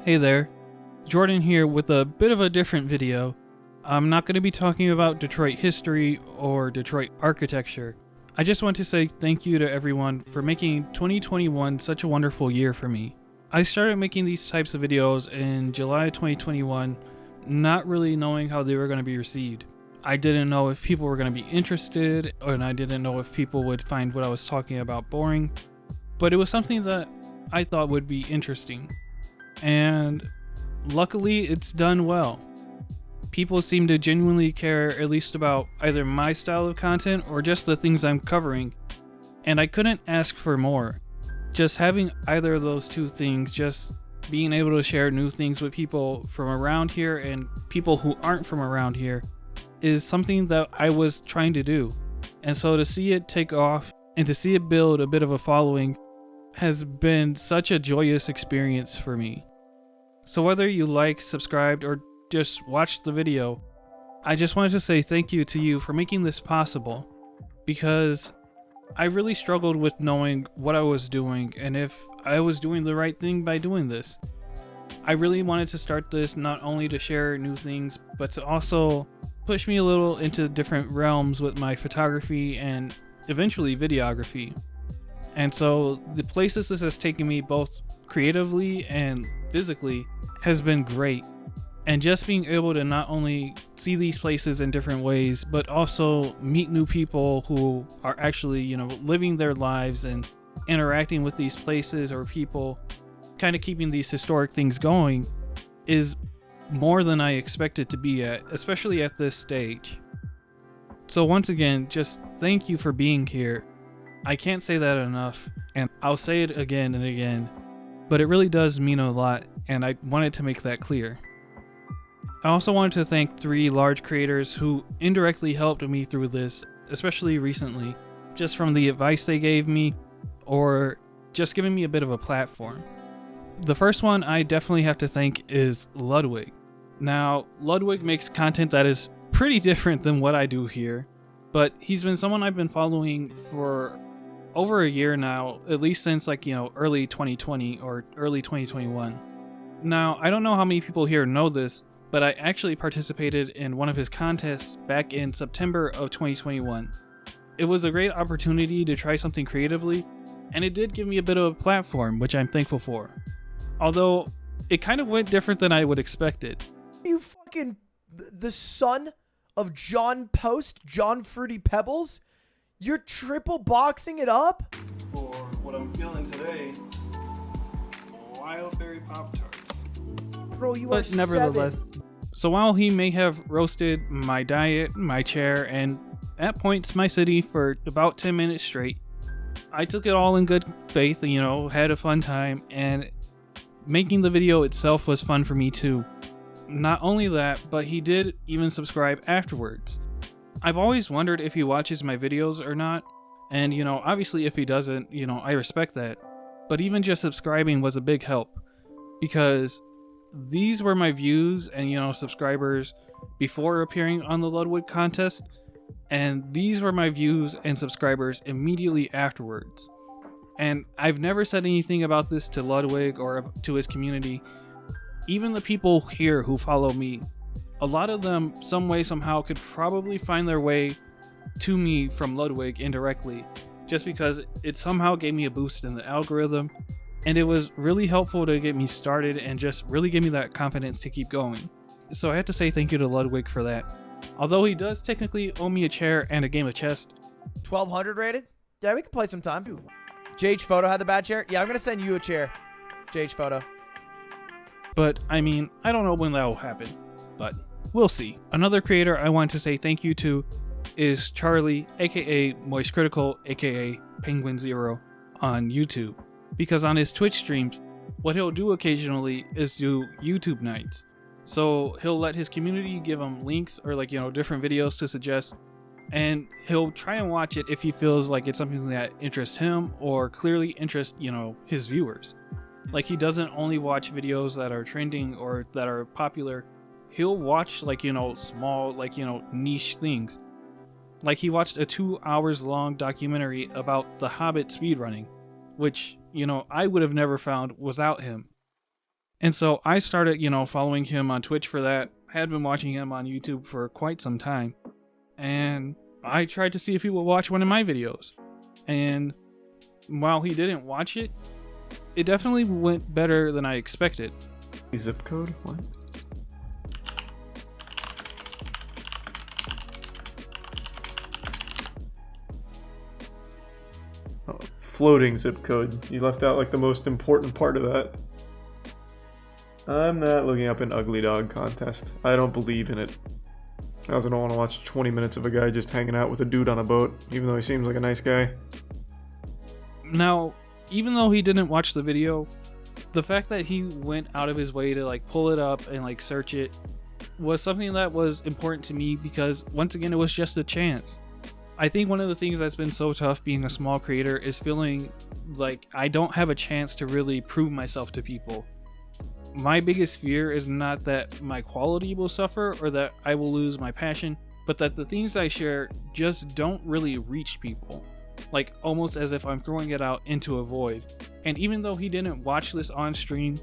Hey there, Jordan here with a bit of a different video. I'm not going to be talking about Detroit history or Detroit architecture. I just want to say thank you to everyone for making 2021 such a wonderful year for me. I started making these types of videos in July 2021, not really knowing how they were going to be received. I didn't know if people were going to be interested, and I didn't know if people would find what I was talking about boring, but it was something that I thought would be interesting. And luckily, it's done well. People seem to genuinely care at least about either my style of content or just the things I'm covering, and I couldn't ask for more. Just having either of those two things, just being able to share new things with people from around here and people who aren't from around here, is something that I was trying to do. And so to see it take off and to see it build a bit of a following has been such a joyous experience for me. So whether you liked, subscribed, or just watched the video, I just wanted to say thank you to you for making this possible, because I really struggled with knowing what I was doing and if I was doing the right thing by doing this. I really wanted to start this not only to share new things, but to also push me a little into different realms with my photography and eventually videography. And so the places this has taken me both creatively and physically has been great. And just being able to not only see these places in different ways, but also meet new people who are actually, living their lives and interacting with these places or people, kind of keeping these historic things going, is more than I expected to be at, especially at this stage. So once again, just thank you for being here. I can't say that enough, and I'll say it again and again, but it really does mean a lot, and I wanted to make that clear. I also wanted to thank 3 large creators who indirectly helped me through this, especially recently, just from the advice they gave me, or just giving me a bit of a platform. The first one I definitely have to thank is Ludwig. Now, Ludwig makes content that is pretty different than what I do here, but he's been someone I've been following for over a year now, at least since early 2020 or early 2021. Now, I don't know how many people here know this, but I actually participated in one of his contests back in September of 2021. It was a great opportunity to try something creatively, and it did give me a bit of a platform, which I'm thankful for. Although, it kind of went different than I would expected. You fucking... the son of John Post, John Fruity Pebbles? You're triple boxing it up? For what I'm feeling today, wild berry Pop-Tarts. Bro, you but are nevertheless, 7. So while he may have roasted my diet, my chair, and at points my city for about 10 minutes straight, I took it all in good faith, had a fun time, and making the video itself was fun for me too. Not only that, but he did even subscribe afterwards. I've always wondered if he watches my videos or not, and obviously if he doesn't, I respect that. But even just subscribing was a big help, because these were my views and subscribers before appearing on the Ludwig contest, and these were my views and subscribers immediately afterwards. And I've never said anything about this to Ludwig or to his community. Even the people here who follow me, a lot of them some way somehow could probably find their way to me from Ludwig indirectly, just because it somehow gave me a boost in the algorithm, and it was really helpful to get me started and just really give me that confidence to keep going. So I have to say thank you to Ludwig for that. Although he does technically owe me a chair and a game of chess. 1200 rated? Yeah, we can play some time. JH Photo had the bad chair? Yeah, I'm gonna send you a chair. JH Photo. But I don't know when that will happen, but we'll see. Another creator I want to say thank you to is Charlie, aka Moist Critical, aka Penguin Zero, on YouTube. Because on his Twitch streams, what he'll do occasionally is do YouTube nights. So he'll let his community give him links or different videos to suggest, and he'll try and watch it if he feels like it's something that interests him or clearly interests, his viewers. Like, he doesn't only watch videos that are trending or that are popular. He'll watch small, niche things. Like, he watched a 2 hours long documentary about The Hobbit speedrunning, which, I would have never found without him. And so I started, following him on Twitch for that. I had been watching him on YouTube for quite some time. And I tried to see if he would watch one of my videos. And while he didn't watch it, it definitely went better than I expected. Zip code? What? Oh, floating zip code. You left out like the most important part of that. I'm not looking up an ugly dog contest. I don't believe in it. I also don't want to watch 20 minutes of a guy just hanging out with a dude on a boat, even though he seems like a nice guy. Now, even though he didn't watch the video, the fact that he went out of his way to like pull it up and like search it was something that was important to me, because once again, it was just a chance. I think one of the things that's been so tough being a small creator is feeling like I don't have a chance to really prove myself to people. My biggest fear is not that my quality will suffer or that I will lose my passion, but that the things I share just don't really reach people. Like almost as if I'm throwing it out into a void. And even though he didn't watch this on stream,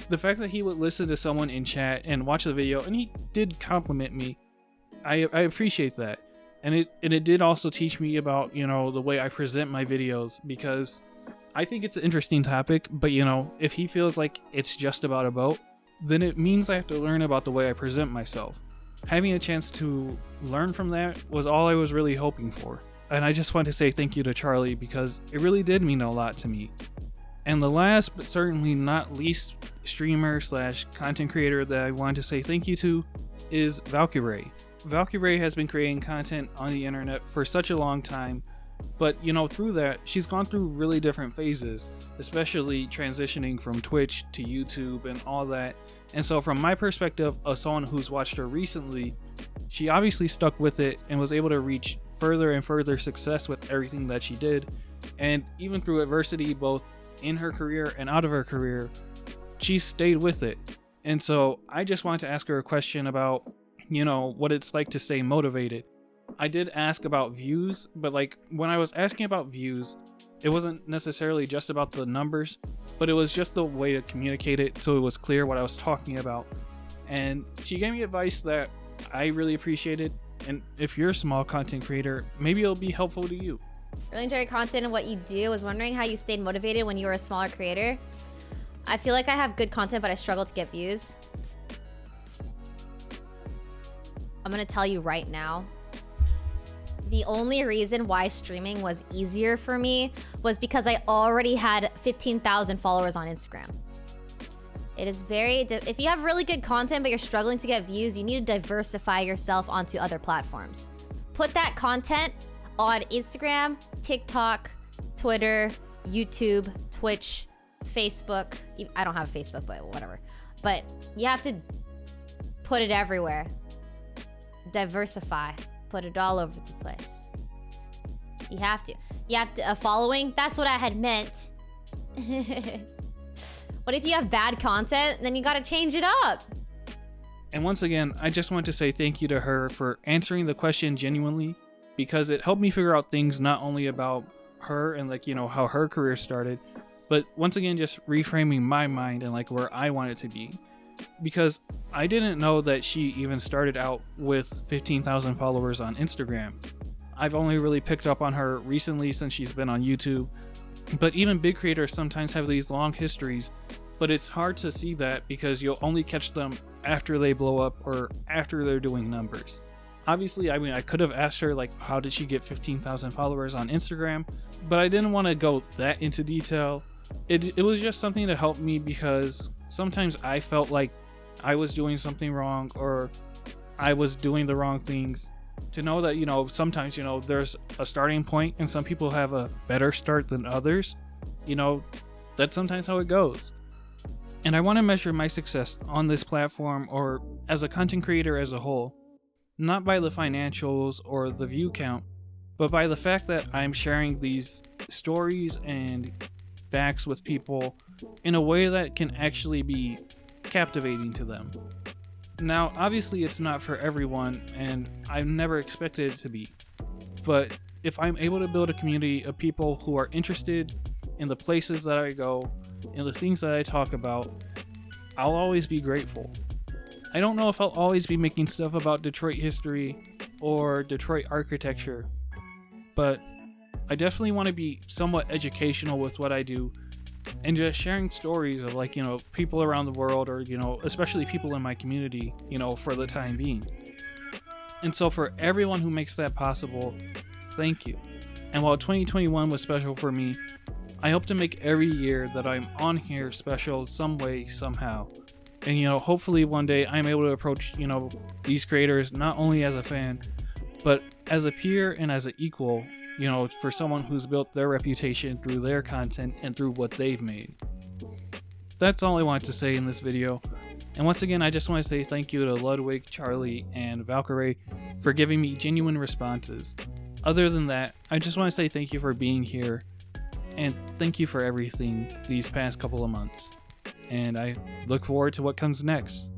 the fact that he would listen to someone in chat and watch the video, and he did compliment me, I appreciate that. And it did also teach me about, the way I present my videos, because I think it's an interesting topic, but if he feels like it's just about a boat, then it means I have to learn about the way I present myself. Having a chance to learn from that was all I was really hoping for. And I just want to say thank you to Charlie, because it really did mean a lot to me. And the last, but certainly not least, streamer / content creator that I want to say thank you to is Valkyrae. Valkyrae has been creating content on the internet for such a long time, but through that, she's gone through really different phases, especially transitioning from Twitch to YouTube and all that. And so from my perspective of someone who's watched her recently, she obviously stuck with it and was able to reach further and further success with everything that she did. And even through adversity, both in her career and out of her career, she stayed with it. And so I just wanted to ask her a question about, what it's like to stay motivated. I did ask about views, but when I was asking about views, it wasn't necessarily just about the numbers, but it was just the way to communicate it so it was clear what I was talking about. And she gave me advice that I really appreciated. And if you're a small content creator, maybe it'll be helpful to you. Really enjoy your content and what you do. I was wondering how you stayed motivated when you were a smaller creator. I feel like I have good content, but I struggle to get views. I'm gonna tell you right now. The only reason why streaming was easier for me was because I already had 15,000 followers on Instagram. It is if you have really good content but you're struggling to get views, you need to diversify yourself onto other platforms. Put that content on Instagram, TikTok, Twitter, YouTube, Twitch, Facebook. I don't have Facebook, but whatever. But you have to put it everywhere. Diversify. Put it all over the place. You have to. You have to, following, that's what I had meant. But if you have bad content, then you gotta change it up. And once again, I just want to say thank you to her for answering the question genuinely, because it helped me figure out things not only about her and how her career started, but once again, just reframing my mind and where I want it to be. Because I didn't know that she even started out with 15,000 followers on Instagram. I've only really picked up on her recently since she's been on YouTube. But even big creators sometimes have these long histories, but it's hard to see that because you'll only catch them after they blow up or after they're doing numbers. Obviously, I could have asked her how did she get 15,000 followers on Instagram, but I didn't want to go that into detail. It was just something to help me, because sometimes I felt like I was doing something wrong or I was doing the wrong things. To know that, sometimes, there's a starting point and some people have a better start than others, that's sometimes how it goes. And I want to measure my success on this platform or as a content creator as a whole, not by the financials or the view count, but by the fact that I'm sharing these stories and facts with people in a way that can actually be captivating to them. Now, obviously it's not for everyone, and I've never expected it to be, but if I'm able to build a community of people who are interested in the places that I go, in the things that I talk about, I'll always be grateful. I don't know if I'll always be making stuff about Detroit history or Detroit architecture, but I definitely want to be somewhat educational with what I do and just sharing stories of, like, people around the world, or, especially people in my community, for the time being. And so for everyone who makes that possible, thank you. And while 2021 was special for me, I hope to make every year that I'm on here special some way, somehow. And, hopefully one day I'm able to approach, these creators not only as a fan, but as a peer and as an equal, for someone who's built their reputation through their content and through what they've made. That's all I want to say in this video. And once again, I just want to say thank you to Ludwig, Charlie, and Valkyrae for giving me genuine responses. Other than that, I just want to say thank you for being here, and thank you for everything these past couple of months. And I look forward to what comes next.